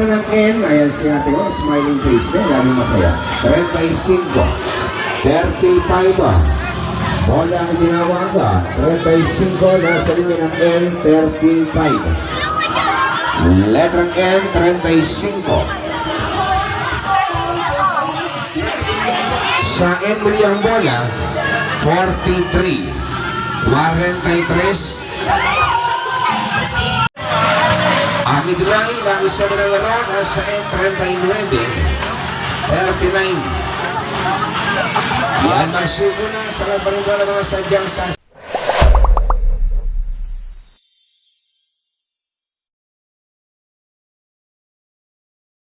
Letra ng N, ayan si ate ko, smiling face na, lalo masaya. 35. 35. Bola ang tinawagan. 35, nasa linya ng N, 35. Letrang N, 35. Sa N muli ang bola, 43. 43. Ang idulay ng isa na laro nasa N39, 39. Yan, magsuko na sa labarin mo ng mga sadyang